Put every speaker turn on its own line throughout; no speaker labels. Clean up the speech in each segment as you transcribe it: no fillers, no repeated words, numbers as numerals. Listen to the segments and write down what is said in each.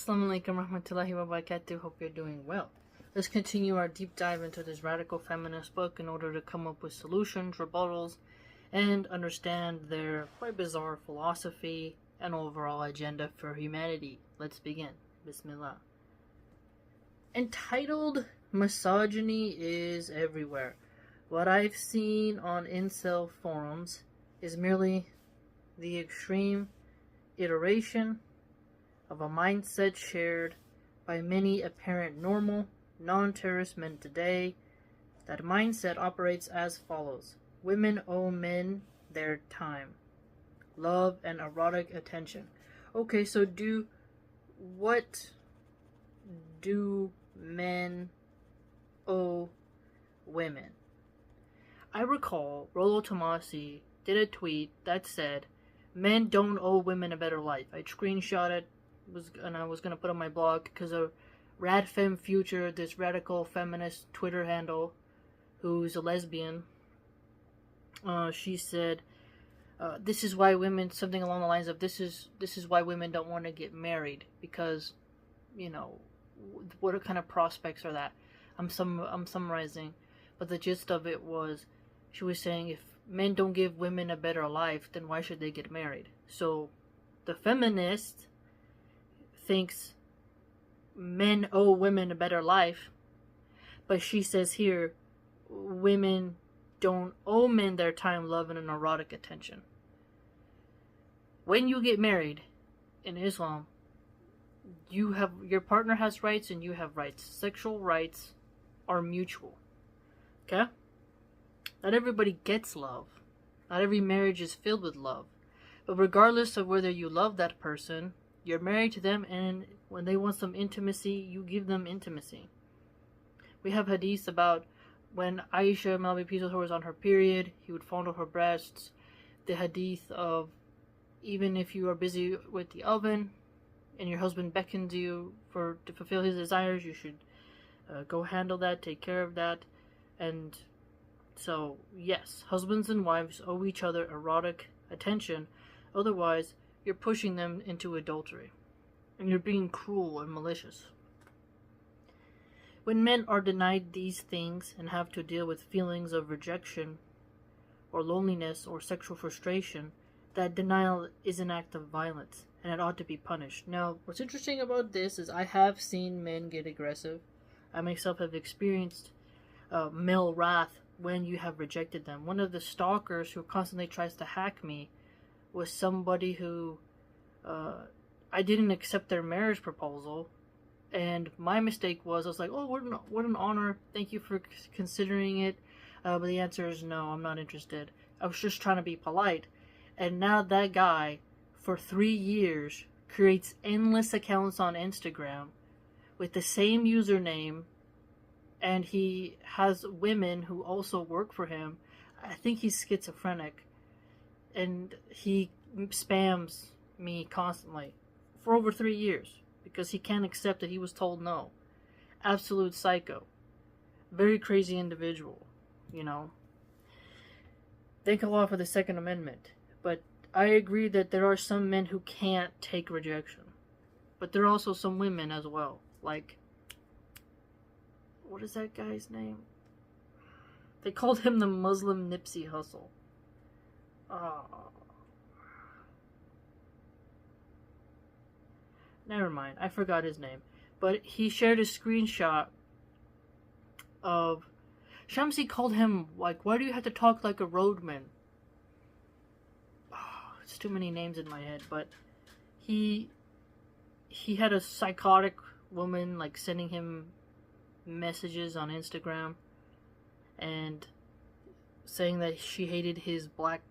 Assalamu alaikum warahmatullahi wabarakatuh. Hope you're doing well. Let's continue our deep dive into this radical feminist book in order to come up with solutions, rebuttals, and understand their quite bizarre philosophy and overall agenda for humanity. Let's begin. Bismillah. Entitled Misogyny is Everywhere. What I've seen on incel forums is merely the extreme iteration of a mindset shared by many apparent normal, non-terrorist men today. That mindset operates as follows. Women owe men their time, love, and erotic attention. Okay, so what do men owe women? I recall Rollo Tomasi did a tweet that said, men don't owe women a better life. I screenshot it, and I was going to put on my blog because of RadFemFuture, this radical feminist Twitter handle, who's a lesbian. She said, this is why women, something along the lines of, this is why women don't want to get married, because, you know, what kind of prospects are that? I'm summarizing, but the gist of it was, she was saying, if men don't give women a better life, then why should they get married? So the feminist thinks men owe women a better life, but she says here, women don't owe men their time, love, and an erotic attention. When you get married in Islam, your partner has rights and you have rights. Sexual rights are mutual. Okay? Not everybody gets love. Not every marriage is filled with love. But regardless of whether you love that person, you're married to them, and when they want some intimacy, you give them intimacy. We have hadiths about when Aisha, may Allah be pleased with her, was on her period, he would fondle her breasts. The hadith of, even if you are busy with the oven and your husband beckons you to fulfill his desires, you should go handle that, take care of that. And so, yes, husbands and wives owe each other erotic attention. Otherwise, you're pushing them into adultery. And you're being cruel and malicious. When men are denied these things and have to deal with feelings of rejection or loneliness or sexual frustration, that denial is an act of violence, and it ought to be punished. Now, what's interesting about this is I have seen men get aggressive. I myself have experienced male wrath when you have rejected them. One of the stalkers who constantly tries to hack me was somebody who I didn't accept their marriage proposal, and my mistake was I was like, oh, what an honor, thank you for considering it, but the answer is no, I'm not interested. I was just trying to be polite. And now that guy, for 3 years, creates endless accounts on Instagram with the same username, and he has women who also work for him. I think he's schizophrenic, and he spams me constantly for over 3 years because he can't accept that he was told no. Absolute psycho. Very crazy individual, you know. Thank Allah for the Second Amendment. But I agree that there are some men who can't take rejection. But there are also some women as well. Like, what is that guy's name? They called him the Muslim Nipsey Hussle. Never mind, I forgot his name. But he shared a screenshot of... Shamsi called him, like, why do you have to talk like a roadman? It's too many names in my head, but he had a psychotic woman, like, sending him messages on Instagram and saying that she hated his black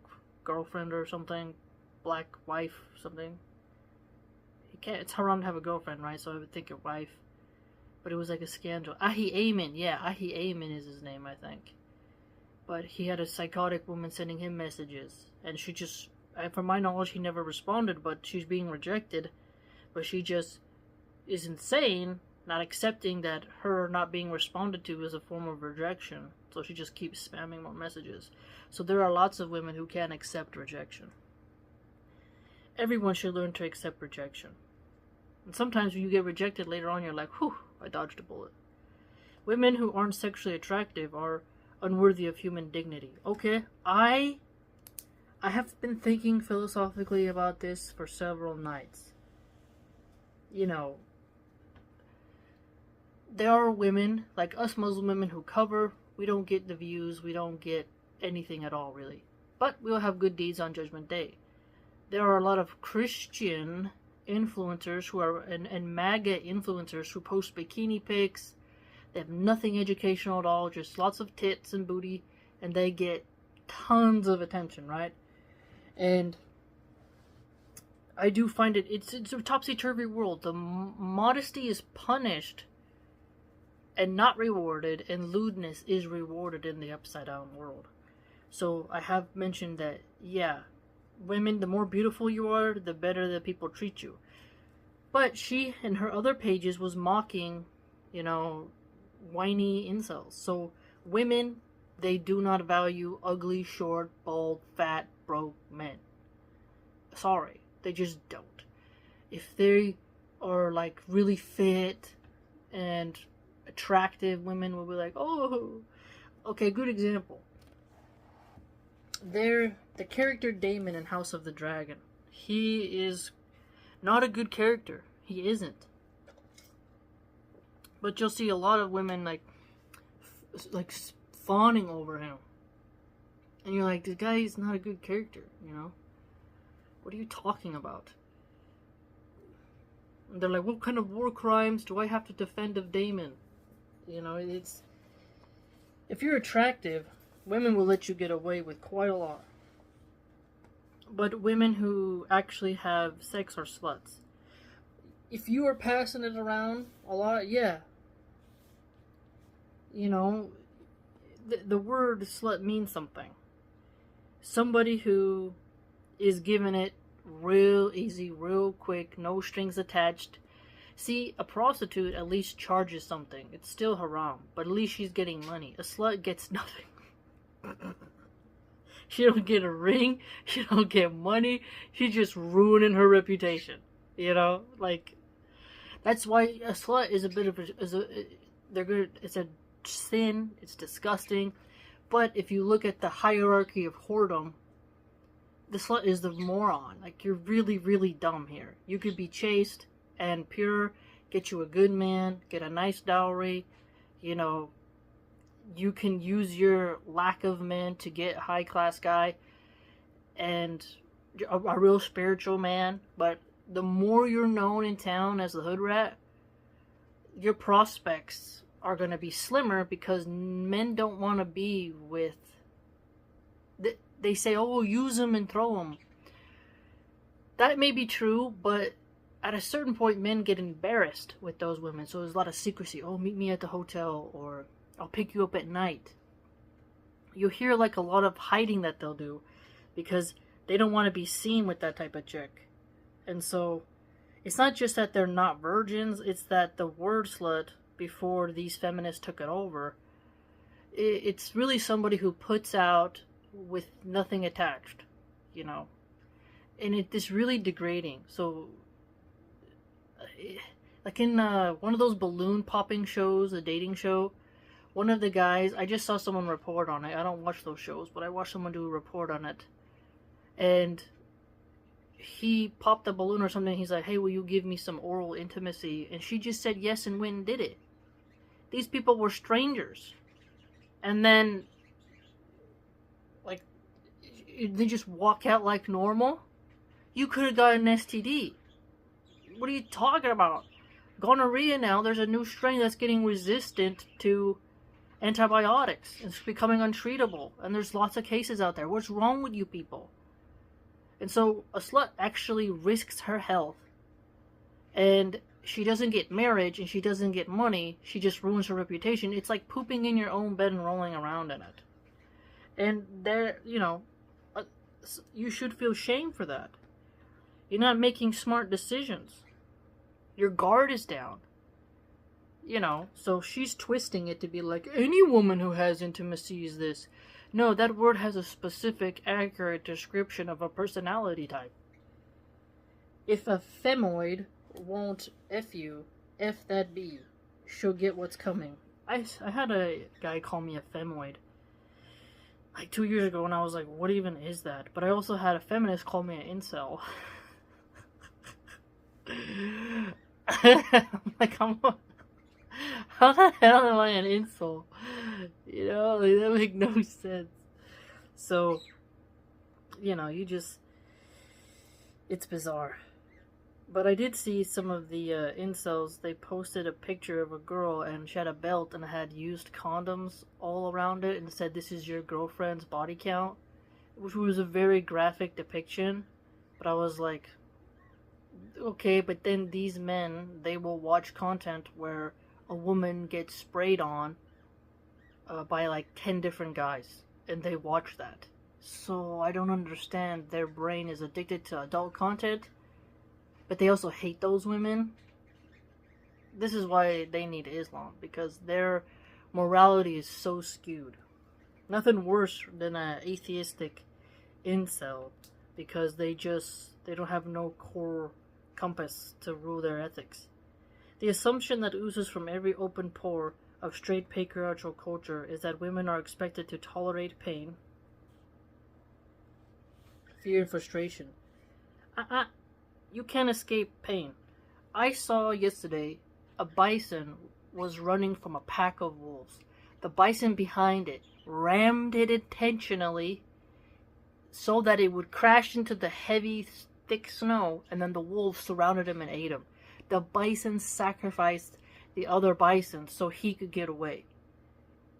girlfriend or something, black wife or something. It's haram to have a girlfriend, right? So I would think a wife. But it was like a scandal. Ahi Ayman, yeah, Ahi Ayman is his name, I think. But he had a psychotic woman sending him messages, and she just, from my knowledge, he never responded, but she's being rejected. But she just is insane, not accepting that her not being responded to is a form of rejection. So she just keeps spamming more messages. So there are lots of women who can't accept rejection. Everyone should learn to accept rejection. And sometimes when you get rejected later on, you're like, whew, I dodged a bullet. Women who aren't sexually attractive are unworthy of human dignity. Okay, I have been thinking philosophically about this for several nights. You know, there are women, like us Muslim women, who cover. We don't get the views. We don't get anything at all, really. But we'll have good deeds on Judgment Day. There are a lot of Christian influencers who are, and MAGA influencers who post bikini pics. They have nothing educational at all, just lots of tits and booty, and they get tons of attention, right? And I do find it's a topsy-turvy world. The modesty is punished and not rewarded, and lewdness is rewarded in the upside-down world. So I have mentioned that, yeah, women, the more beautiful you are, the better that people treat you. But she, in her other pages, was mocking, whiny incels. So women, they do not value ugly, short, bald, fat, broke men. Sorry, they just don't. If they are like really fit and attractive, women will be like, oh, okay, good example. The character Daemon in House of the Dragon. He is not a good character. He isn't. But you'll see a lot of women like fawning over him. And you're like, this guy is not a good character, What are you talking about? And they're like, what kind of war crimes do I have to defend of Daemon? It's... If you're attractive, women will let you get away with quite a lot. But women who actually have sex are sluts. If you are passing it around a lot, yeah. The word slut means something. Somebody who is given it real easy, real quick, no strings attached. See, a prostitute at least charges something. It's still haram, but at least she's getting money. A slut gets nothing. She don't get a ring. She don't get money. She's just ruining her reputation. That's why a slut is a bit of it's a sin. It's disgusting. But if you look at the hierarchy of whoredom, the slut is the moron. Like, you're really, really dumb here. You could be chaste and pure, get you a good man, get a nice dowry, you can use your lack of men to get a high-class guy and a real spiritual man. But the more you're known in town as the hood rat, your prospects are going to be slimmer because men don't want to be with... They say, oh, we'll use them and throw them. That may be true, but at a certain point, men get embarrassed with those women. So there's a lot of secrecy. Oh, meet me at the hotel, or I'll pick you up at night. You hear like a lot of hiding that they'll do because they don't want to be seen with that type of chick. And so it's not just that they're not virgins, it's that the word slut, before these feminists took it over, it's really somebody who puts out with nothing attached, and it's really degrading. So like in one of those balloon popping shows, a dating show, one of the guys, I just saw someone report on it. I don't watch those shows, but I watched someone do a report on it, and he popped a balloon or something. He's like, hey, will you give me some oral intimacy? And she just said yes and went and did it. These people were strangers. And then, like, they just walk out like normal. You could have got an STD. What are you talking about? Gonorrhea now, there's a new strain that's getting resistant to antibiotics. It's becoming untreatable. And there's lots of cases out there. What's wrong with you people? And so a slut actually risks her health. And she doesn't get marriage and she doesn't get money. She just ruins her reputation. It's like pooping in your own bed and rolling around in it. And there, you should feel shame for that. You're not making smart decisions. Your guard is down. So she's twisting it to be like, any woman who has intimacy is this. No, that word has a specific, accurate description of a personality type. If a femoid won't F you, F that B. She'll get what's coming. I had a guy call me a femoid like 2 years ago, and I was like, what even is that? But I also had a feminist call me an incel. I'm like, how the hell am I an incel? You know, like, that makes no sense. So, you know, it's bizarre. But I did see some of the incels. They posted a picture of a girl, and she had a belt and had used condoms all around it, and said, "This is your girlfriend's body count," which was a very graphic depiction. But I was like, okay, but then these men, they will watch content where a woman gets sprayed on by like 10 different guys, and they watch that. So I don't understand. Their brain is addicted to adult content, but they also hate those women. This is why they need Islam, because their morality is so skewed. Nothing worse than an atheistic incel, because they don't have no core compass to rule their ethics. The assumption that oozes from every open pore of straight patriarchal culture is that women are expected to tolerate pain, fear, and frustration. You can't escape pain. I saw yesterday a bison was running from a pack of wolves. The bison behind it rammed it intentionally so that it would crash into the heavy, thick snow, and then the wolves surrounded him and ate him. The bison sacrificed the other bison so he could get away.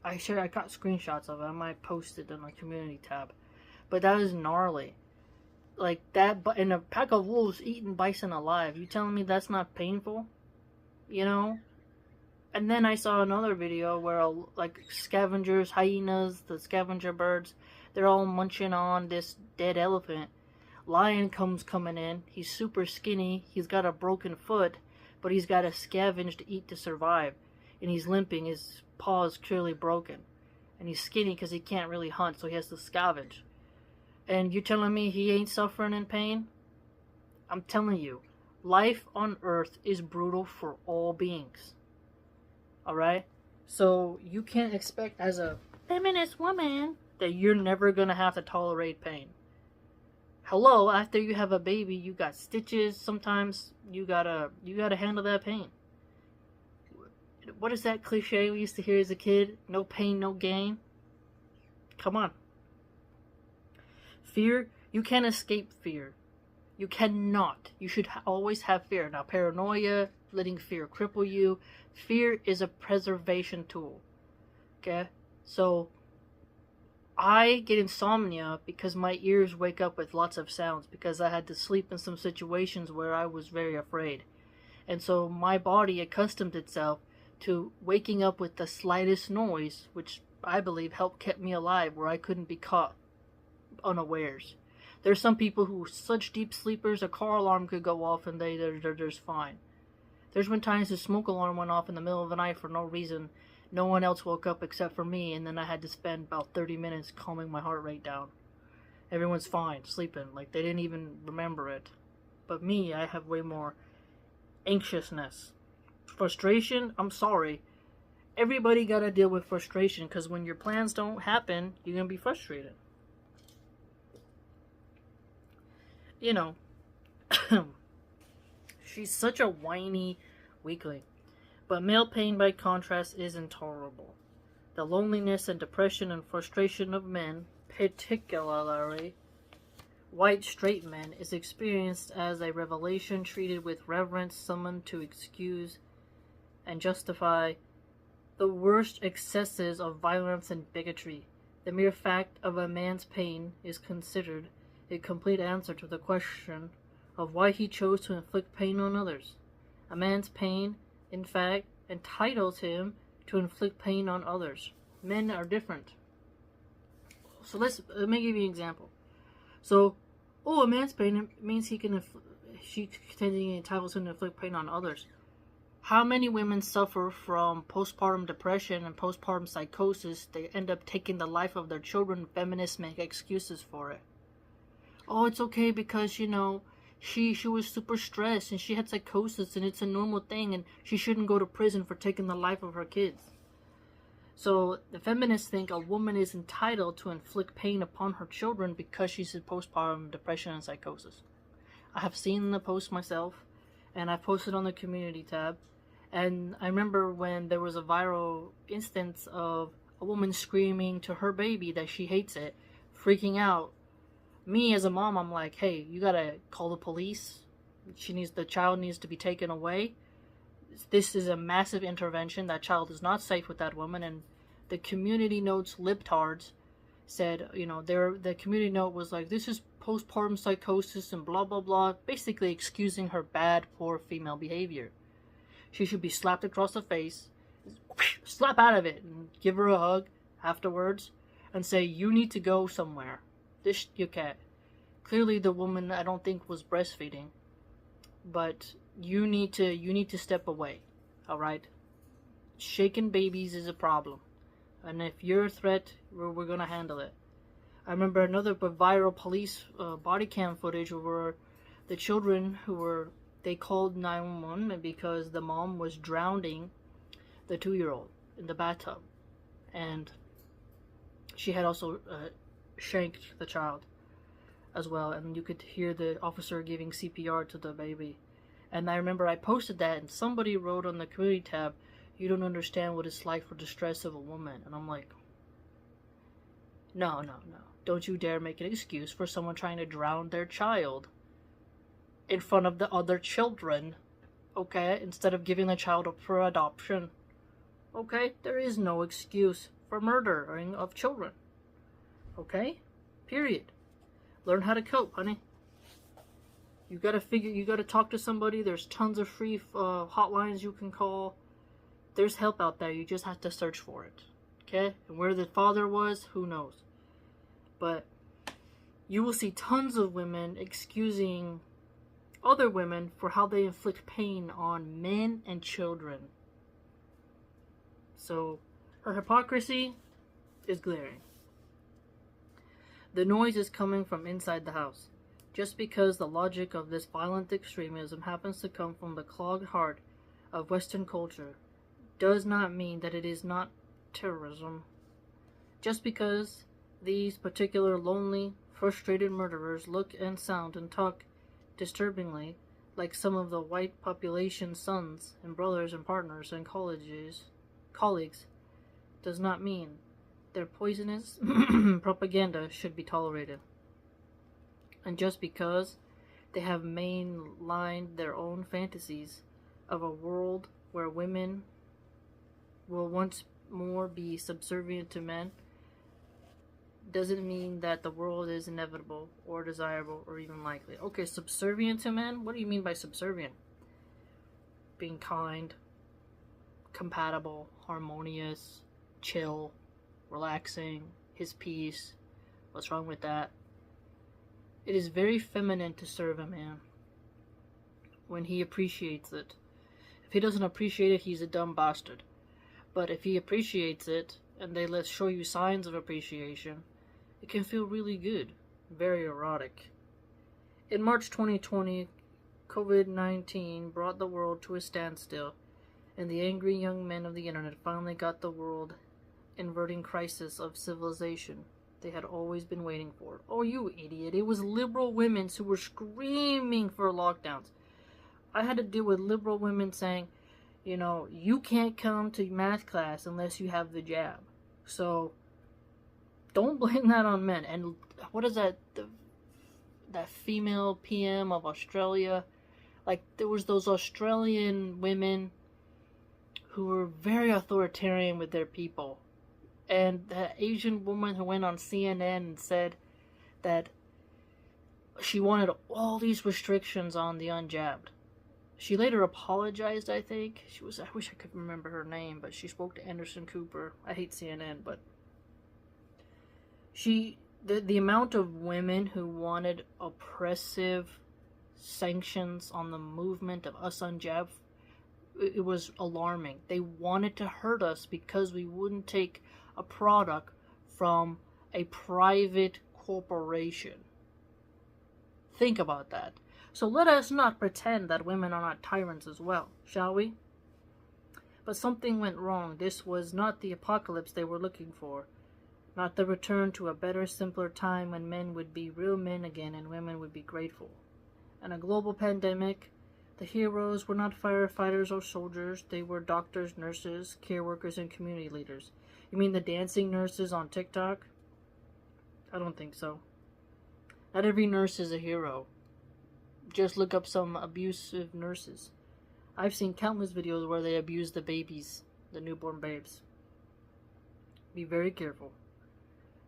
I got screenshots of it. I might post it in my community tab. But that is gnarly. Like that, but in a pack of wolves eating bison alive. You telling me that's not painful? You know? And then I saw another video where like scavengers, hyenas, the scavenger birds, they're all munching on this dead elephant. Lion coming in. He's super skinny. He's got a broken foot, but he's got to scavenge to eat to survive. And he's limping. His paw is clearly broken. And he's skinny because he can't really hunt, so he has to scavenge. And you're telling me he ain't suffering in pain? I'm telling you, life on Earth is brutal for all beings. Alright? So you can't expect as a feminist woman that you're never gonna have to tolerate pain. Hello, after you have a baby, you got stitches. Sometimes you gotta handle that pain. What is that cliche we used to hear as a kid? No pain, no gain. Come on. Fear, you can't escape fear. You cannot. You should always have fear. Now, paranoia, letting fear cripple you. Fear is a preservation tool. Okay? So, I get insomnia because my ears wake up with lots of sounds, because I had to sleep in some situations where I was very afraid. And so my body accustomed itself to waking up with the slightest noise, which I believe helped keep me alive, where I couldn't be caught unawares. There's some people who are such deep sleepers, a car alarm could go off and they're just fine. There's been times the smoke alarm went off in the middle of the night for no reason. No one else woke up except for me, and then I had to spend about 30 minutes calming my heart rate down. Everyone's fine, sleeping, like they didn't even remember it. But me, I have way more anxiousness. Frustration, I'm sorry. Everybody gotta deal with frustration, because when your plans don't happen, you're gonna be frustrated. You know, she's such a whiny weakling. But male pain, by contrast, is intolerable. The loneliness and depression and frustration of men, particularly white straight men, is experienced as a revelation, treated with reverence, summoned to excuse and justify the worst excesses of violence and bigotry. The mere fact of a man's pain is considered a complete answer to the question of why he chose to inflict pain on others. A man's pain, in fact, entitles him to inflict pain on others. Men are different. So let me give you an example. So, a man's pain means he entitles him to inflict pain on others. How many women suffer from postpartum depression and postpartum psychosis? They end up taking the life of their children. Feminists make excuses for it. Oh, it's okay because, she was super stressed and she had psychosis and it's a normal thing and she shouldn't go to prison for taking the life of her kids. So the feminists think a woman is entitled to inflict pain upon her children because she's in postpartum depression and psychosis. I have seen the post myself, and I posted on the community tab. And I remember when there was a viral instance of a woman screaming to her baby that she hates it, freaking out. Me as a mom, I'm like, hey, you gotta call the police. The child needs to be taken away. This is a massive intervention. That child is not safe with that woman. And the community notes libtards said, the community note was like, this is postpartum psychosis and blah blah blah, basically excusing her bad, poor female behavior. She should be slapped across the face, slap out of it, and give her a hug afterwards and say, you need to go somewhere. This you can't. Clearly the woman, I don't think, was breastfeeding, but you need to step away. All right, shaking babies is a problem, and if you're a threat, we're gonna handle it. I remember another viral police body cam footage where the children they called 911 because the mom was drowning the 2-year-old in the bathtub, and she had also shanked the child as well, and you could hear the officer giving CPR to the baby. And I remember I posted that, and somebody wrote on the community tab, you don't understand what it's like for the stress of a woman. And I'm like, no. Don't you dare make an excuse for someone trying to drown their child in front of the other children, okay? Instead of giving the child up for adoption, okay? There is no excuse for murdering of children, okay? Period. Learn how to cope, honey. You gotta talk to somebody. There's tons of free hotlines you can call. There's help out there. You just have to search for it, okay? And where the father was, who knows? But you will see tons of women excusing other women for how they inflict pain on men and children. So her hypocrisy is glaring. The noise is coming from inside the house. Just because the logic of this violent extremism happens to come from the clogged heart of Western culture does not mean that it is not terrorism. Just because these particular lonely, frustrated murderers look and sound and talk disturbingly like some of the white population's sons and brothers and partners and colleagues does not mean their poisonous propaganda should be tolerated. And just because they have mainlined their own fantasies of a world where women will once more be subservient to men doesn't mean that the world is inevitable or desirable or even likely. Okay, subservient to men? What do you mean by subservient? Being kind, compatible, harmonious, chill, relaxing, his peace. What's wrong with that? It is very feminine to serve a man when he appreciates it. If he doesn't appreciate it, he's a dumb bastard. But if he appreciates it, and they show you signs of appreciation, it can feel really good, very erotic. In March 2020, COVID-19 brought the world to a standstill, and the angry young men of the internet finally got the world inverting crisis of civilization they had always been waiting for. Oh, you idiot. It was liberal women who were screaming for lockdowns. I had to deal with liberal women saying, you can't come to math class unless you have the jab. So don't blame that on men. And what is that? That female PM of Australia? Like, there was those Australian women who were very authoritarian with their people. And that Asian woman who went on CNN and said that she wanted all these restrictions on the unjabbed. She later apologized, I think. I wish I could remember her name, but she spoke to Anderson Cooper. I hate CNN, but the amount of women who wanted oppressive sanctions on the movement of us unjabbed, it was alarming. They wanted to hurt us because we wouldn't take a product from a private corporation. Think about that. So let us not pretend that women are not tyrants as well, shall we? But something went wrong. This was not the apocalypse they were looking for. Not the return to a better, simpler time when men would be real men again and women would be grateful. In a global pandemic, the heroes were not firefighters or soldiers. They were doctors, nurses, care workers, and community leaders. You mean the dancing nurses on TikTok? I don't think so. Not every nurse is a hero. Just look up some abusive nurses. I've seen countless videos where they abuse the babies, the newborn babes. Be very careful.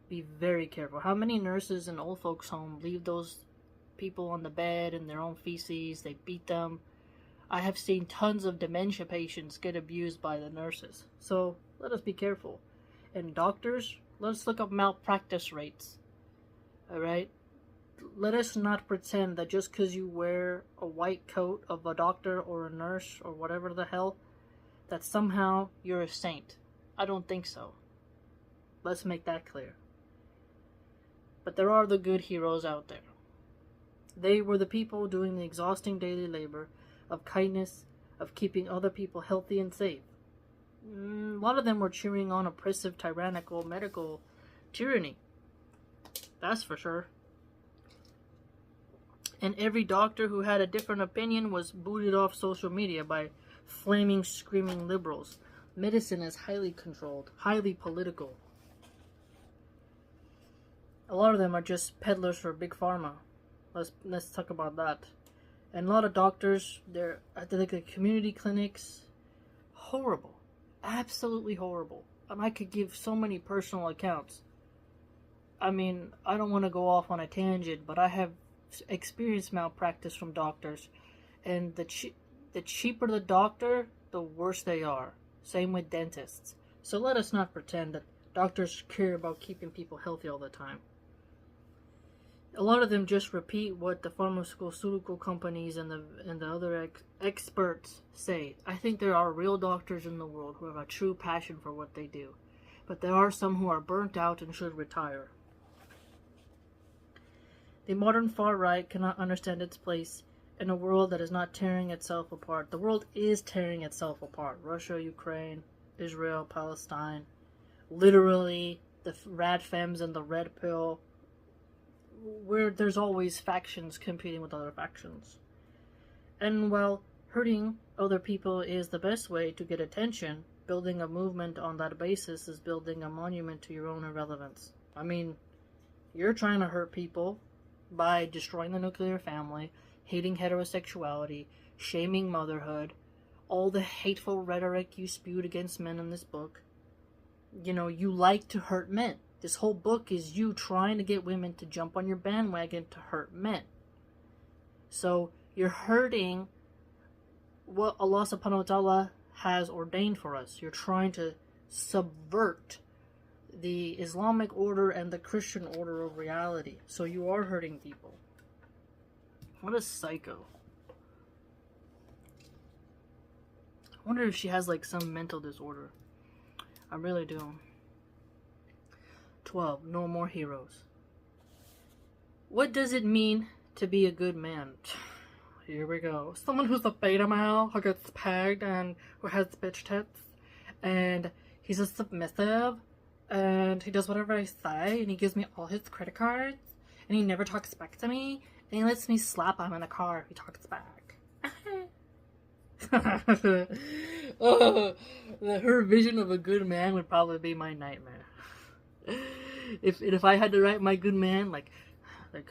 Be very careful. How many nurses in old folks' home leave those people on the bed in their own feces? They beat them. I have seen tons of dementia patients get abused by the nurses. So let us be careful. And doctors, let's look up malpractice rates. Alright? Let us not pretend that just because you wear a white coat of a doctor or a nurse or whatever the hell, that somehow you're a saint. I don't think so. Let's make that clear. But there are the good heroes out there. They were the people doing the exhausting daily labor of kindness, of keeping other people healthy and safe. A lot of them were cheering on oppressive, tyrannical, medical tyranny. That's for sure. And every doctor who had a different opinion was booted off social media by flaming, screaming liberals. Medicine is highly controlled, highly political. A lot of them are just peddlers for big pharma. Let's talk about that. And a lot of doctors, they're at the community clinics, horrible, absolutely horrible. And I could give so many personal accounts. I mean, I don't want to go off on a tangent, but I have experienced malpractice from doctors, and the cheaper the doctor, the worse they are. Same with dentists. So let us not pretend that doctors care about keeping people healthy all the time. A lot of them just repeat what the pharmaceutical companies and the other experts say. I think there are real doctors in the world who have a true passion for what they do, but there are some who are burnt out and should retire. The modern far right cannot understand its place in a world that is not tearing itself apart. The world is tearing itself apart. Russia, Ukraine, Israel, Palestine. Literally, the rad fems and the red pill. Where there's always factions competing with other factions. And while hurting other people is the best way to get attention, building a movement on that basis is building a monument to your own irrelevance. I mean, you're trying to hurt people by destroying the nuclear family, hating heterosexuality, shaming motherhood, all the hateful rhetoric you spewed against men in this book. You know, you like to hurt men. This whole book is you trying to get women to jump on your bandwagon to hurt men. So you're hurting what Allah subhanahu wa ta'ala has ordained for us. You're trying to subvert the Islamic order and the Christian order of reality. So you are hurting people. What a psycho. I wonder if she has like some mental disorder. I really do. 12. No more heroes. What does it mean to be a good man? Here we go. Someone who's a beta male, who gets pegged and who has bitch tits, and he's a submissive, and he does whatever I say, and he gives me all his credit cards, and he never talks back to me, and he lets me slap him in the car if he talks back. Her vision of a good man would probably be my nightmare. If I had to write my good man like a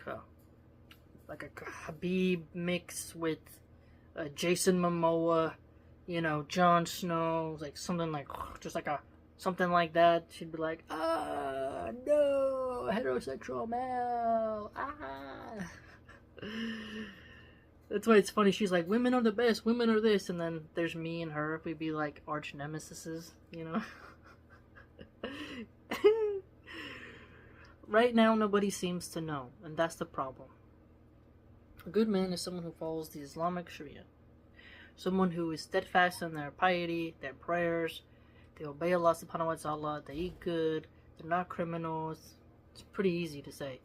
Habib mix with Jason Momoa, you know, Jon Snow, like something like just like something like that. She'd be like, no, heterosexual male, That's why it's funny. She's like, women are the best, women are this, and then there's me and her. We'd be like arch nemesises, you know. Right now, nobody seems to know, and that's the problem. A good man is someone who follows the Islamic Sharia. Someone who is steadfast in their piety, their prayers. They obey Allah subhanahu wa ta'ala. They eat good. They're not criminals. It's pretty easy to say.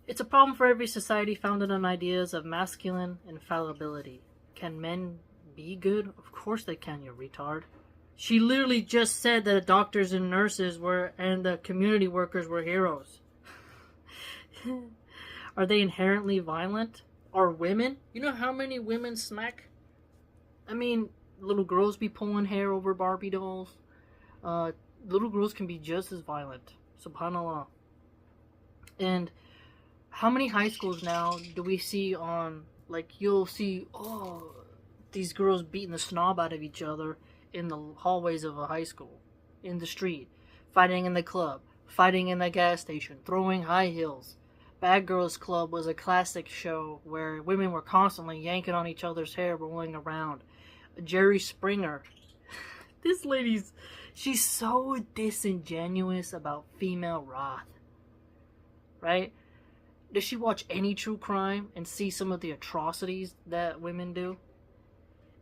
It's a problem for every society founded on ideas of masculine infallibility. Can men be good? Of course they can, you retard. She literally just said that the doctors and nurses and the community workers were heroes. Are they inherently violent? Are women? You know how many women smack? I mean, little girls be pulling hair over Barbie dolls. Little girls can be just as violent. Subhanallah. And how many high schools now do we see on, like, you'll see, these girls beating the snob out of each other in the hallways of a high school, in the street, fighting in the club, fighting in the gas station, throwing high heels. Bad Girls Club was a classic show where women were constantly yanking on each other's hair, rolling around. Jerry Springer. This she's so disingenuous about female wrath. Right? Does she watch any true crime and see some of the atrocities that women do?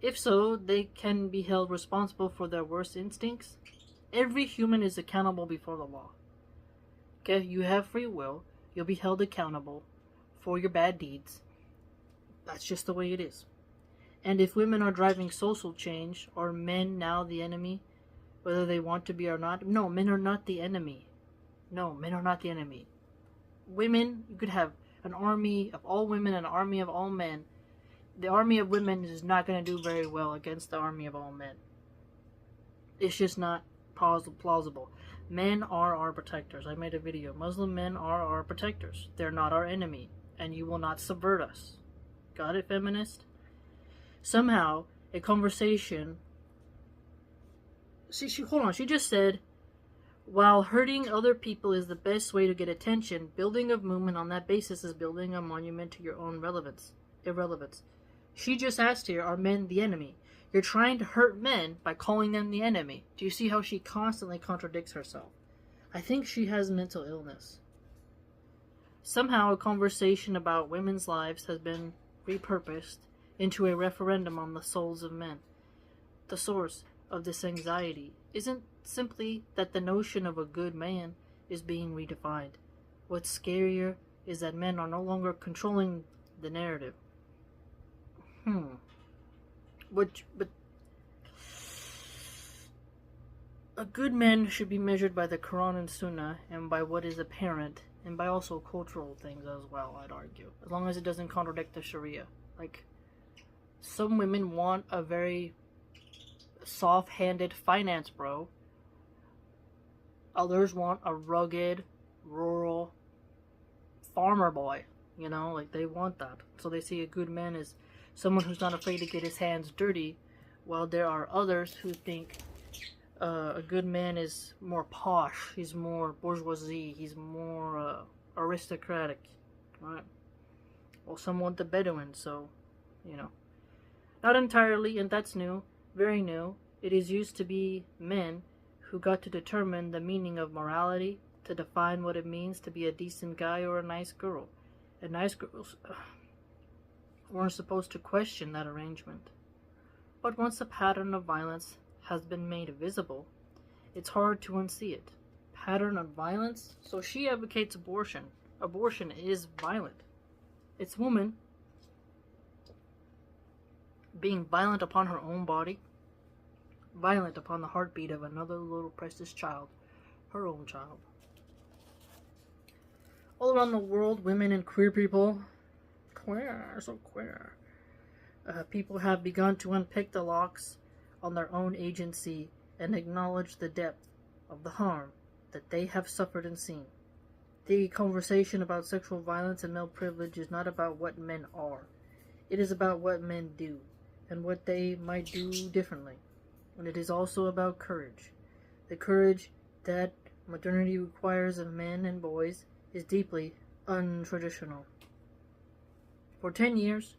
If so, they can be held responsible for their worst instincts. Every human is accountable before the law. Okay, you have free will. You'll be held accountable for your bad deeds. That's just the way it is. And if women are driving social change, are men now the enemy, whether they want to be or not? No, men are not the enemy. No, men are not the enemy. Women, you could have an army of all women and an army of all men. The army of women is not going to do very well against the army of all men. It's just not plausible. Men are our protectors. I made a video. Muslim men are our protectors. They're not our enemy. And you will not subvert us. Got it, feminist? Somehow, a conversation... hold on. She just said, while hurting other people is the best way to get attention, building a movement on that basis is building a monument to your own irrelevance. She just asked here, are men the enemy? You're trying to hurt men by calling them the enemy. Do you see how she constantly contradicts herself? I think she has mental illness. Somehow a conversation about women's lives has been repurposed into a referendum on the souls of men. The source of this anxiety isn't simply that the notion of a good man is being redefined. What's scarier is that men are no longer controlling the narrative. But a good man should be measured by the Quran and Sunnah and by what is apparent and by also cultural things as well, I'd argue. As long as it doesn't contradict the Sharia. Like, some women want a very soft-handed finance bro. Others want a rugged, rural farmer boy. You know, like, they want that. So they see a good man as someone who's not afraid to get his hands dirty, while there are others who think a good man is more posh, he's more bourgeoisie, he's more aristocratic, right? Well, some want the Bedouin, so, you know. Not entirely, and that's new, very new. It is used to be men who got to determine the meaning of morality, to define what it means to be a decent guy or a nice girl. And nice girls weren't supposed to question that arrangement. But once a pattern of violence has been made visible, it's hard to unsee it. Pattern of violence? So she advocates abortion. Abortion is violent. It's woman being violent upon her own body, violent upon the heartbeat of another little precious child, her own child. All around the world, women and queer people, people have begun to unpick the locks on their own agency and acknowledge the depth of the harm that they have suffered and seen. The conversation about sexual violence and male privilege is not about what men are. It is about what men do and what they might do differently. And it is also about courage. The courage that modernity requires of men and boys is deeply untraditional. For 10 years,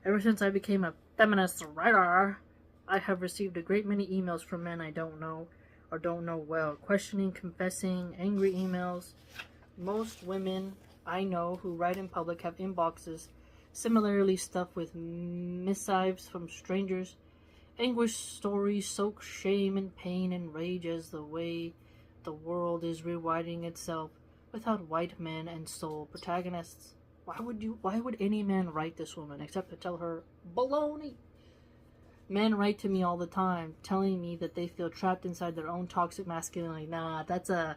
ever since I became a feminist writer, I have received a great many emails from men I don't know or don't know well, questioning, confessing, angry emails. Most women I know who write in public have inboxes similarly stuffed with missives from strangers. Anguish stories soak shame and pain and rage as the way the world is rewriting itself without white men and sole protagonists. Why would any man write this woman except to tell her baloney? Men write to me all the time telling me that they feel trapped inside their own toxic masculinity. Nah, that's a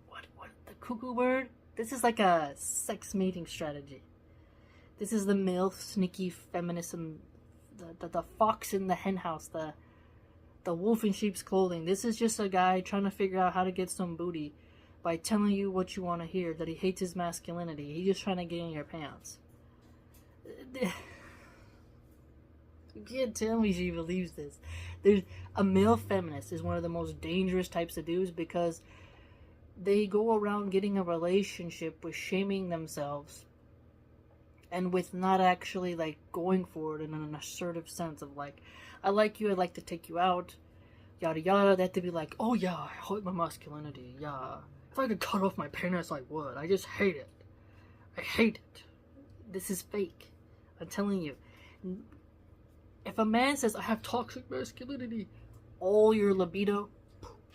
what the cuckoo word? This is like a sex mating strategy. This is the MILF sneaky feminism, the fox in the hen house, the wolf in sheep's clothing. This is just a guy trying to figure out how to get some booty by telling you what you want to hear, that he hates his masculinity. He's just trying to get in your pants. You can't tell me she believes this. There's a male feminist is one of the most dangerous types of dudes because they go around getting a relationship with shaming themselves and with not actually like going for it in an assertive sense of like, I like you, I'd like to take you out, yada yada. They have to be like, oh yeah, I hate my masculinity, yeah. If I could cut off my penis, I would. I just hate it. I hate it. This is fake. I'm telling you. If a man says, I have toxic masculinity, all your libido,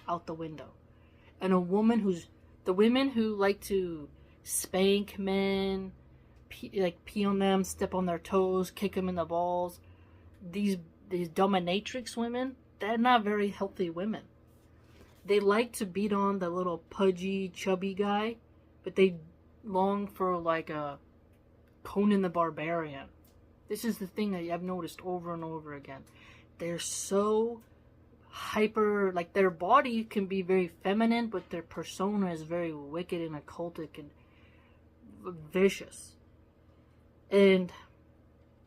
out the window. And the women who like to spank men, pee on them, step on their toes, kick them in the balls, these dominatrix women, they're not very healthy women. They like to beat on the little pudgy, chubby guy, but they long for like a Conan the Barbarian. This is the thing that I've noticed over and over again. They're so hyper, like their body can be very feminine, but their persona is very wicked and occultic and vicious. And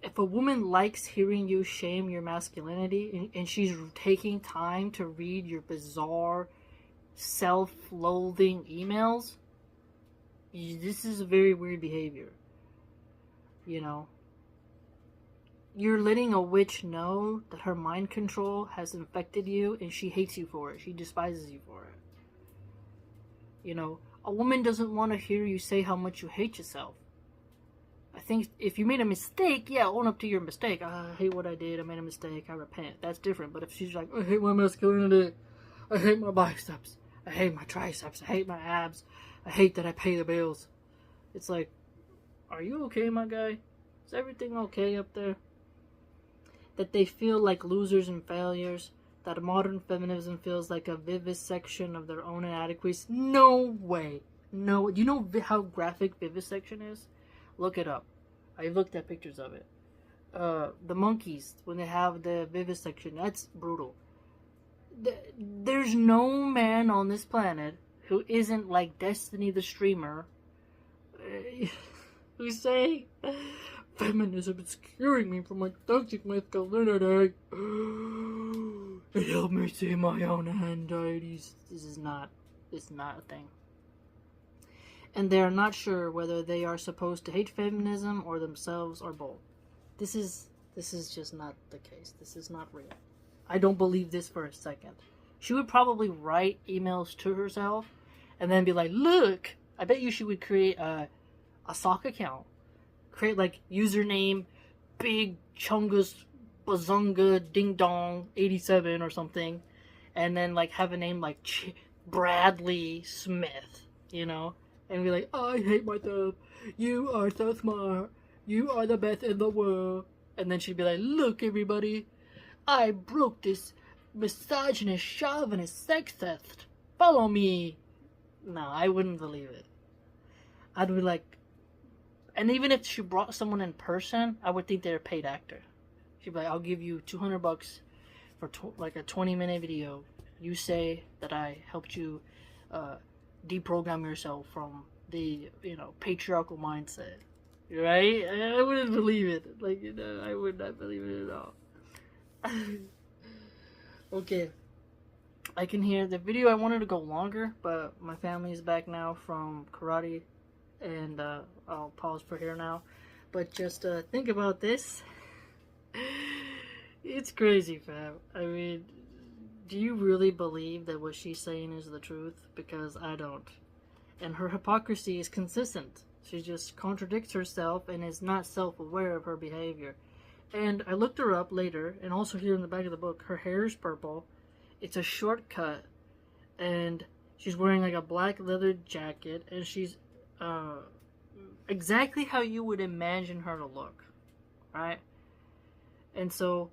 if a woman likes hearing you shame your masculinity and she's taking time to read your bizarre, self-loathing emails, this is a very weird behavior. You know? You're letting a witch know that her mind control has infected you and she hates you for it. She despises you for it. You know, a woman doesn't want to hear you say how much you hate yourself. I think if you made a mistake, yeah, own up to your mistake. I hate what I did. I made a mistake. I repent. That's different. But if she's like, I hate my masculinity. I hate my biceps. I hate my triceps. I hate my abs. I hate that I pay the bills. It's like, are you okay, my guy? Is everything okay up there? That they feel like losers and failures. That modern feminism feels like a vivisection of their own inadequacies. No way. No. Do you know how graphic vivisection is? Look it up. I looked at pictures of it. The monkeys, when they have the vivisection, that's brutal. There's no man on this planet who isn't like Destiny the streamer, who's saying, feminism is curing me from my toxic masculinity. It helped me see my own anxieties. This is not a thing. And they are not sure whether they are supposed to hate feminism or themselves or both. This is just not the case. This is not real. I don't believe this for a second. She would probably write emails to herself and then be like, look, I bet you she would create a sock account. Create like username Big Chungus Bazunga Ding Dong 87 or something. And then like have a name like Bradley Smith, you know? And be like, I hate myself. You are so smart. You are the best in the world. And then she'd be like, look, everybody. I broke this misogynist, chauvinist, sexist. Follow me. No, I wouldn't believe it. I'd be like... And even if she brought someone in person, I would think they're a paid actor. She'd be like, I'll give you $200 for like a 20-minute video. You say that I helped you... deprogram yourself from the, patriarchal mindset, right? I wouldn't believe it. Like, I would not believe it at all. Okay. I can hear the video. I wanted to go longer, but my family is back now from karate, and I'll pause for here now. But just think about this. It's crazy, fam. I mean... Do you really believe that what she's saying is the truth? Because I don't. And her hypocrisy is consistent. She just contradicts herself and is not self-aware of her behavior. And I looked her up later, and also here in the back of the book, her hair is purple. It's a shortcut, and She's wearing like a black leather jacket, and she's exactly how you would imagine her to look, right? And so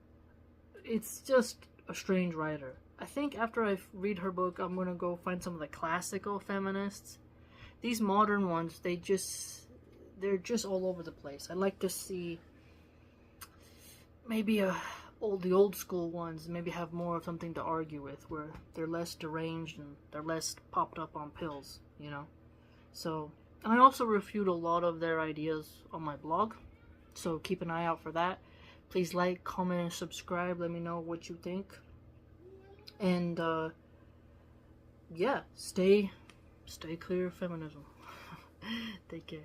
it's just a strange writer. I think after I read her book, I'm gonna go find some of the classical feminists. These modern ones, they're just all over the place. I like to see maybe the old school ones maybe have more of something to argue with, where they're less deranged and they're less popped up on pills, you know. So, and I also refute a lot of their ideas on my blog, so keep an eye out for that. Please like, comment, and subscribe. Let me know what you think. And yeah, stay clear of feminism. Take care.